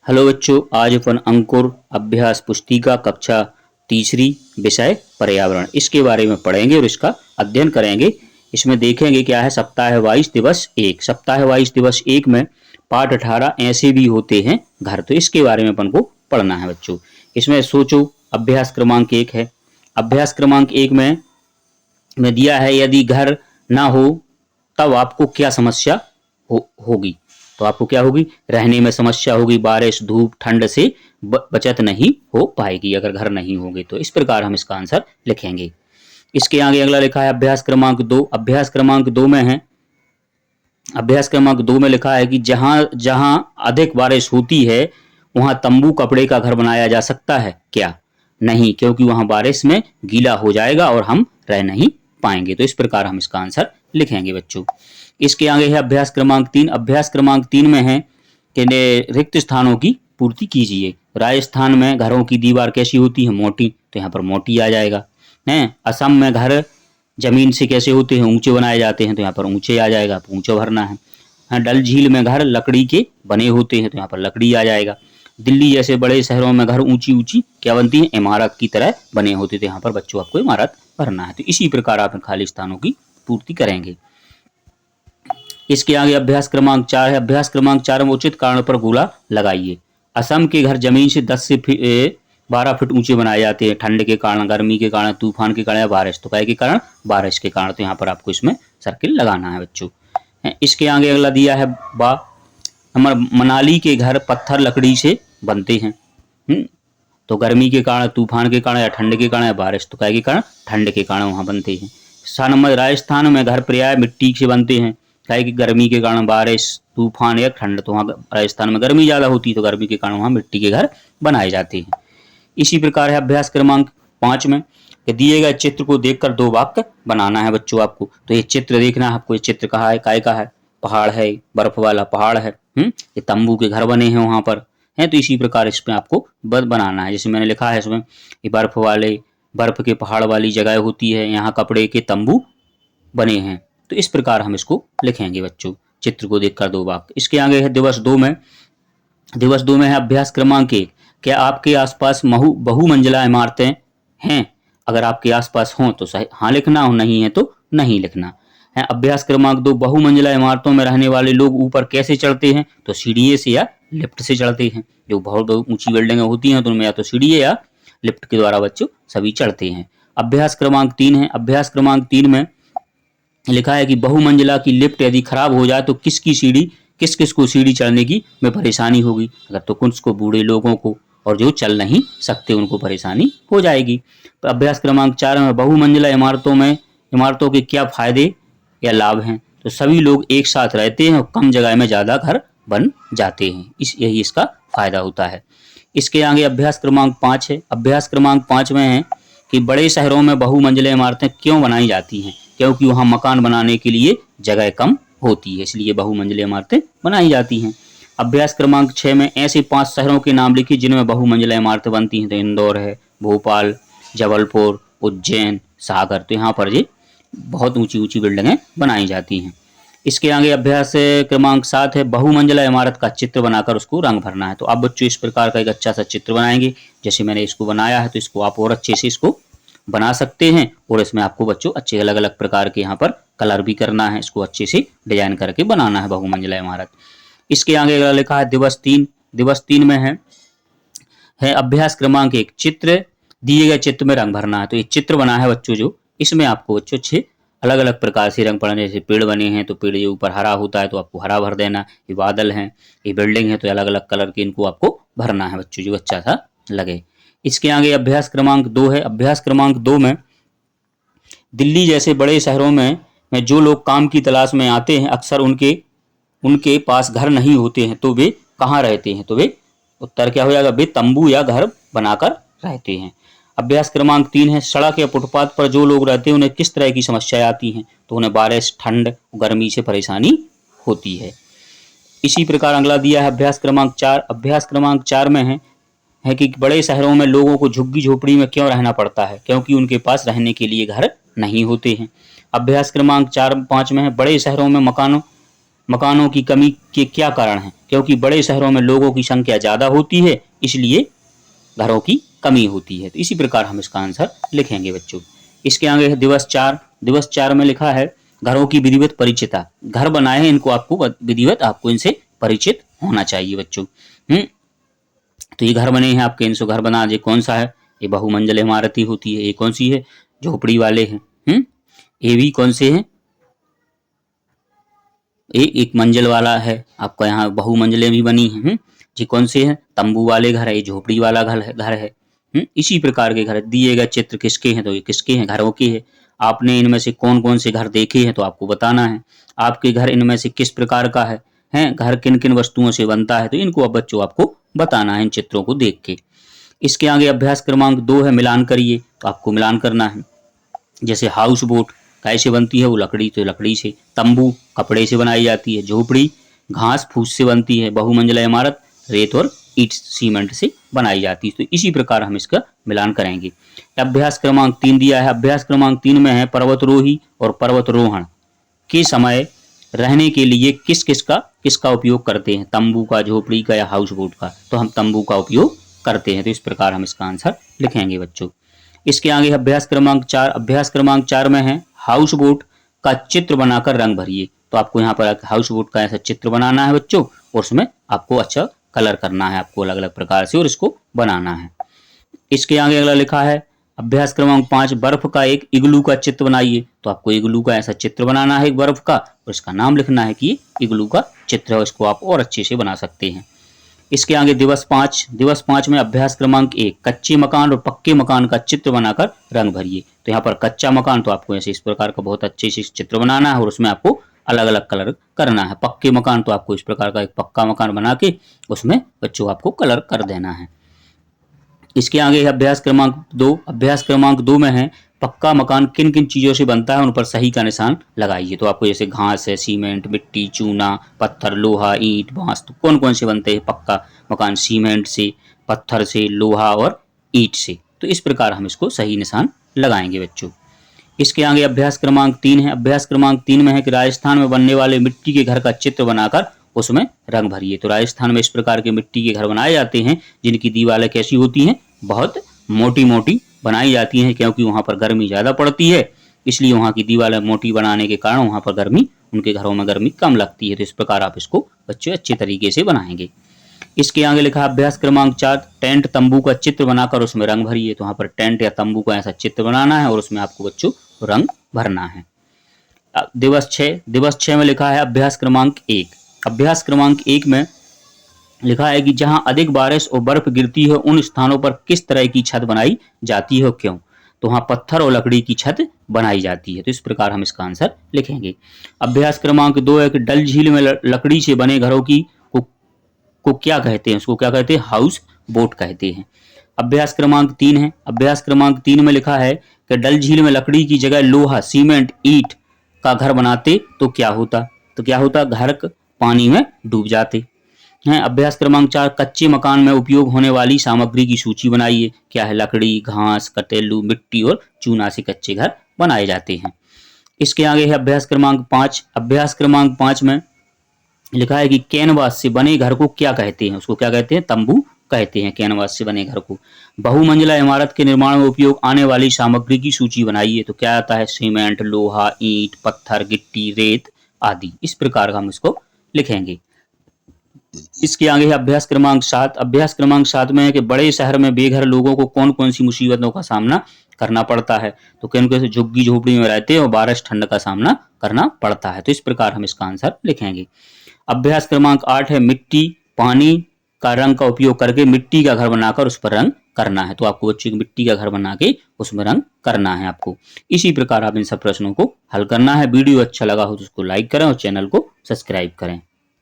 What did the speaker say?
Hello बच्चों, आज अपन अंकुर अभ्यास पुस्तिका कक्षा तीसरी विषय पर्यावरण इसके बारे में पढ़ेंगे और इसका अध्ययन करेंगे। इसमें देखेंगे क्या है सप्ताह 22 दिवस 1। सप्ताह 22 दिवस 1 में पाठ 18 ऐसे भी होते हैं घर, तो इसके बारे में अपन को पढ़ना है बच्चों। इसमें सोचो अभ्यास क्रमांक 1 है। अभ्यास क्रमांक 1 में दिया है यदि घर ना हो तब आपको क्या समस्या होगी। तो आपको क्या होगी, रहने में समस्या होगी, बारिश धूप ठंड से बचत नहीं हो पाएगी अगर घर नहीं होंगे। तो इस प्रकार हम इसका आंसर लिखेंगे। इसके आगे अगला लिखा है अभ्यास क्रमांक 2। अभ्यास क्रमांक 2 में है, अभ्यास क्रमांक 2 में लिखा है कि जहां जहां अधिक बारिश होती है वहां तंबू कपड़े का घर बनाया जा सकता है क्या? नहीं, क्योंकि वहां बारिश में गीला हो जाएगा और हम रह नहीं पाएंगे। तो इस प्रकार हम इसका आंसर लिखेंगे बच्चों। इसके आगे है अभ्यास क्रमांक 3। अभ्यास क्रमांक 3 में है कि रिक्त स्थानों की पूर्ति कीजिए। राजस्थान में घरों की दीवार कैसी होती है? मोटी, तो यहाँ पर मोटी आ जाएगा। है असम में घर जमीन से कैसे होते हैं? ऊंचे बनाए जाते हैं, तो यहाँ पर ऊंचे आ जाएगा, ऊंचा भरना है। डल झील में घर लकड़ी के बने होते हैं, तो यहाँ पर लकड़ी आ जाएगा। दिल्ली जैसे बड़े शहरों में घर ऊंची ऊंची क्या बनती है? इमारत की तरह बने होते थे। यहाँ पर बच्चों आपको इमारत भरना है। तो इसी प्रकार आप खाली स्थानों की पूर्ति करेंगे। इसके आगे अभ्यास क्रमांक 4 है। अभ्यास क्रमांक 4 में उचित कारण पर गोला लगाइए। असम के घर जमीन से 10 से 12 फीट ऊंचे बनाए जाते हैं, ठंड के कारण, गर्मी के कारण, तूफान के कारण या बारिश। तो काय के कारण? बारिश के कारण। तो यहाँ पर आपको इसमें सर्किल लगाना है बच्चों। इसके आगे अगला दिया है हमारे मनाली के घर पत्थर लकड़ी से बनते हैं। तो गर्मी के कारण, तूफान के कारण या ठंड के कारण या बारिश। तो काय के कारण? ठंड के कारण वहां बनते हैं। 7 नंबर राजस्थान में घर प्राय मिट्टी से बनते हैं। क्या कि गर्मी के कारण, बारिश, तूफान या ठंड। तो वहाँ राजस्थान में गर्मी ज़्यादा होती है, तो गर्मी के कारण वहाँ मिट्टी के घर बनाए जाते हैं। इसी प्रकार है अभ्यास क्रमांक 5 में दिए गए चित्र को देखकर 2 वाक्य बनाना है बच्चों आपको। तो ये चित्र देखना है आपको। ये चित्र कहाँ है? काय का है? पहाड़ है, बर्फ वाला पहाड़ है। ये तंबू के घर बने हैं वहाँ पर है। तो इसी प्रकार इसमें आपको बनाना है। जैसे मैंने लिखा है इसमें ये बर्फ के पहाड़ वाली जगह होती है, यहाँ कपड़े के तंबू बने हैं। तो इस प्रकार हम इसको लिखेंगे बच्चों, चित्र को देखकर 2 वाक्य। इसके आगे है दिवस 2 में। दिवस 2 में है अभ्यास क्रमांक 1। क्या आपके आसपास बहुमंजिला इमारतें हैं? अगर आपके आसपास हों तो सही हाँ लिखना, हो नहीं है तो नहीं लिखना है। अभ्यास क्रमांक 2 बहुमंजिला इमारतों में रहने वाले लोग ऊपर कैसे चढ़ते हैं? तो सीढ़ी से या लिफ्ट से चढ़ते हैं। जो बहुत ऊंची बिल्डिंगें होती हैं तो उनमें या तो सीढ़ी या लिफ्ट के द्वारा बच्चों सभी चढ़ते हैं। अभ्यास क्रमांक 3 है। अभ्यास क्रमांक 3 में लिखा है कि बहुमंजिला की लिफ्ट यदि खराब हो जाए तो किस किस को सीढ़ी चढ़ने की में परेशानी होगी? अगर तो कुछ को, बूढ़े लोगों को, और जो चल नहीं सकते उनको परेशानी हो जाएगी। तो अभ्यास क्रमांक 4 में बहुमंजिला इमारतों के क्या फायदे या लाभ हैं? तो सभी लोग एक साथ रहते हैं और कम जगह में ज्यादा घर बन जाते हैं, यही इसका फायदा होता है। इसके आगे अभ्यास क्रमांक 5 है। अभ्यास क्रमांक 5 में है कि बड़े शहरों में बहुमंजिला इमारतें क्यों बनाई जाती हैं? क्योंकि वहां मकान बनाने के लिए जगह कम होती है, इसलिए बहुमंजिला इमारतें बनाई जाती हैं। अभ्यास क्रमांक 6 में ऐसे 5 शहरों के नाम लिखिए जिनमें बहुमंजिला इमारतें बनती हैं। तो इंदौर है, भोपाल, जबलपुर, उज्जैन, सागर। तो यहाँ पर ये बहुत ऊंची ऊंची बिल्डिंगें बनाई जाती हैं। इसके आगे अभ्यास क्रमांक 7 है बहुमंजिला इमारत का चित्र बनाकर उसको रंग भरना है। तो अब बच्चों इस प्रकार का एक अच्छा सा चित्र बनाएंगे। जैसे मैंने इसको बनाया है तो इसको आप और अच्छे से इसको बना सकते हैं। और इसमें आपको बच्चों अच्छे अलग अलग प्रकार के यहाँ पर कलर भी करना है, इसको अच्छे से डिजाइन करके बनाना है बहुमंजिला इमारत। इसके आगे अगर लिखा है दिवस 3। दिवस 3 में है अभ्यास क्रमांक 1 चित्र, दिए गए चित्र में रंग भरना है। तो ये चित्र बना है बच्चों जो, इसमें आपको बच्चों अच्छे अलग अलग प्रकार से रंग भरना। जैसे पेड़ बने हैं तो पेड़ के ऊपर हरा होता है तो आपको हरा भर देना। ये बादल हैं, ये बिल्डिंग है, तो अलग अलग कलर के इनको आपको भरना है बच्चों, जो अच्छा सा लगे। इसके आगे अभ्यास क्रमांक 2 है। अभ्यास क्रमांक 2 में दिल्ली जैसे बड़े शहरों में जो लोग काम की तलाश में आते हैं अक्सर उनके पास घर नहीं होते हैं, तो वे कहाँ रहते हैं? तो वे उत्तर क्या हो जाएगा? वे तंबू या घर बनाकर रहते हैं। अभ्यास क्रमांक 3 है सड़क या फुटपाथ पर जो लोग रहते हैं उन्हें किस तरह की समस्याएं आती हैं? तो उन्हें बारिश, ठंड, गर्मी से परेशानी होती है। इसी प्रकार अगला दिया है अभ्यास क्रमांक 4। अभ्यास क्रमांक 4 में है कि बड़े शहरों में लोगों को झुग्गी झोपड़ी में क्यों रहना पड़ता है? क्योंकि उनके पास रहने के लिए घर नहीं होते हैं। अभ्यास क्रमांक 4-5 में है बड़े शहरों में मकानों की कमी के क्या कारण हैं? क्योंकि बड़े शहरों में लोगों की संख्या ज़्यादा होती है, इसलिए घरों की कमी होती है। तो इसी प्रकार हम इसका आंसर लिखेंगे बच्चों। इसके आगे है दिवस 4। दिवस 4 में लिखा है घरों की विधिवत परिचिता। घर बनाए हैं, इनको आपको विधिवत आपको इनसे परिचित होना चाहिए बच्चों। तो ये घर बने हैं आपके, इनसे घर बना। ये कौन सा है? ये बहुमंजिल इमारतें होती है। ये कौन सी है? झोपड़ी वाले हैं। ये भी कौन से हैं? एक मंजिल वाला है आपका, यहाँ बहुमंजिलें भी बनी हैं। ये कौन से हैं? तंबू वाले घर है। ये झोपड़ी वाला घर है। इसी प्रकार के घर दिए गए चित्र किसके हैं? तो ये किसके हैं? घरों के हैं। आपने इनमें से कौन कौन से घर देखे हैं तो आपको बताना है। आपके घर इनमें से किस प्रकार का है? घर किन किन वस्तुओं से बनता है? तो इनको अब बच्चों आपको बताना है इन चित्रों को देख के। इसके आगे अभ्यास क्रमांक 2 है मिलान करिए। तो आपको मिलान करना है। जैसे हाउस बोट कैसे बनती है? वो लकड़ी, तो लकड़ी से। तंबू कपड़े से बनाई जाती है। झोपड़ी घास फूस से बनती है। बहुमंजिला इमारत रेत और ईट सीमेंट से बनाई जाती है। तो इसी प्रकार हम इसका मिलान करेंगे। अभ्यास क्रमांक 3 दिया है। अभ्यास क्रमांक 3 में है पर्वतरोही और पर्वतरोहण के समय रहने के लिए किसका उपयोग करते हैं? तंबू का, झोपड़ी का या हाउस बोट का? तो हम तंबू का उपयोग करते हैं। तो इस प्रकार हम इसका आंसर लिखेंगे बच्चों। इसके आगे अभ्यास क्रमांक 4। अभ्यास क्रमांक 4 में है हाउस बोट का चित्र बनाकर रंग भरिए। तो आपको यहाँ पर हाउस बोट का ऐसा चित्र बनाना है बच्चों, और उसमें आपको अच्छा कलर करना है आपको अलग अलग प्रकार से, और इसको बनाना है। इसके आगे अगला लिखा है अभ्यास क्रमांक 5 बर्फ का एक इग्लू का चित्र बनाइए। तो आपको इग्लू का ऐसा चित्र बनाना है एक बर्फ का, और इसका नाम लिखना है कि इग्लू का चित्र है। इसको आप और अच्छे से बना सकते हैं। इसके आगे दिवस 5। दिवस 5 में अभ्यास क्रमांक 1 कच्चे मकान और पक्के मकान का चित्र बनाकर रंग भरिए। तो यहाँ पर कच्चा मकान, तो आपको ऐसे इस प्रकार का बहुत अच्छे से चित्र बनाना है, और उसमें आपको अलग अलग कलर करना है। पक्के मकान, तो आपको इस प्रकार का एक पक्का मकान बना के उसमें बच्चों आपको कलर कर देना है। इसके आगे है अभ्यास क्रमांक 2। अभ्यास क्रमांक 2 में है पक्का मकान किन किन चीज़ों से बनता है, उन पर सही का निशान लगाइए। तो आपको जैसे घास है, सीमेंट, मिट्टी, चूना, पत्थर, लोहा, ईंट, बांस, तो कौन कौन से बनते हैं पक्का मकान? सीमेंट से, पत्थर से, लोहा और ईंट से। तो इस प्रकार हम इसको सही निशान लगाएंगे बच्चों। इसके आगे अभ्यास क्रमांक 3 है। अभ्यास क्रमांक 3 में है कि राजस्थान में बनने वाले मिट्टी के घर का चित्र बनाकर उसमें रंग भरिए। तो राजस्थान में इस प्रकार के मिट्टी के घर बनाए जाते हैं जिनकी दीवारें कैसी होती हैं? बहुत मोटी मोटी बनाई जाती हैं, क्योंकि वहां पर गर्मी ज्यादा पड़ती है, इसलिए वहां की दीवारें मोटी बनाने के कारण वहां पर गर्मी, उनके घरों में गर्मी कम लगती है। तो इस प्रकार आप इसको बच्चे अच्छे तरीके से बनाएंगे। इसके आगे लिखा अभ्यास क्रमांक 4 टेंट तंबू का चित्र बनाकर उसमें रंग भरिए। तो वहां पर टेंट या तंबू का ऐसा चित्र बनाना है, और उसमें आपको बच्चों रंग भरना है। दिवस 6। दिवस 6 में लिखा है अभ्यास क्रमांक 1। अभ्यास क्रमांक 1 में लिखा है कि जहां अधिक बारिश और बर्फ गिरती है उन स्थानों पर किस तरह की छत बनाई जाती है और क्यों? तो वहां पत्थर और लकड़ी की छत बनाई जाती है। तो इस प्रकार हम इसका आंसर लिखेंगे। अभ्यास क्रमांक 2 है कि डल झील में लकड़ी से बने घरों की को क्या कहते हैं? उसको क्या कहते हैं? हाउस बोट कहते हैं। अभ्यास क्रमांक 3 है। अभ्यास क्रमांक 3 में लिखा है कि डल झील में लकड़ी की जगह लोहा, सीमेंट, ईंट का घर बनाते तो क्या होता? तो क्या होता? घर पानी में डूब जाते हैं। अभ्यास क्रमांक 4 कच्चे मकान में उपयोग होने वाली सामग्री की सूची बनाइए। क्या है? लकड़ी, घास, कटेलू, मिट्टी और चूना से कच्चे घर बनाए जाते हैं। इसके आगे है अभ्यास क्रमांक 5। अभ्यास क्रमांक 5 में लिखा है कि कैनवास से बने घर को क्या कहते हैं? उसको क्या कहते हैं? तंबू कहते हैं कैनवास से बने घर को। बहुमंजिला इमारत के निर्माण में उपयोग आने वाली सामग्री की सूची बनाइए। तो क्या आता है? सीमेंट, लोहा, ईंट, पत्थर, गिट्टी, रेत आदि। इस प्रकार का हम इसको लिखेंगे। इसके आगे है अभ्यास क्रमांक 7। अभ्यास क्रमांक 7 में है कि बड़े शहर में बेघर लोगों को कौन कौन सी मुसीबतों का सामना करना पड़ता है? तो कौन कौन से झुग्गी झोपड़ी में रहते हैं और बारिश ठंड का सामना करना पड़ता है। तो इस प्रकार हम इसका आंसर लिखेंगे। अभ्यास क्रमांक 8 है मिट्टी, पानी का रंग का उपयोग करके मिट्टी का घर बनाकर उस पर रंग करना है। तो आपको बच्चों की मिट्टी का घर बना के उसमें रंग करना है आपको। इसी प्रकार आप इन सब प्रश्नों को हल करना है। वीडियो अच्छा लगा हो तो उसको लाइक करें और चैनल को सब्सक्राइब करें।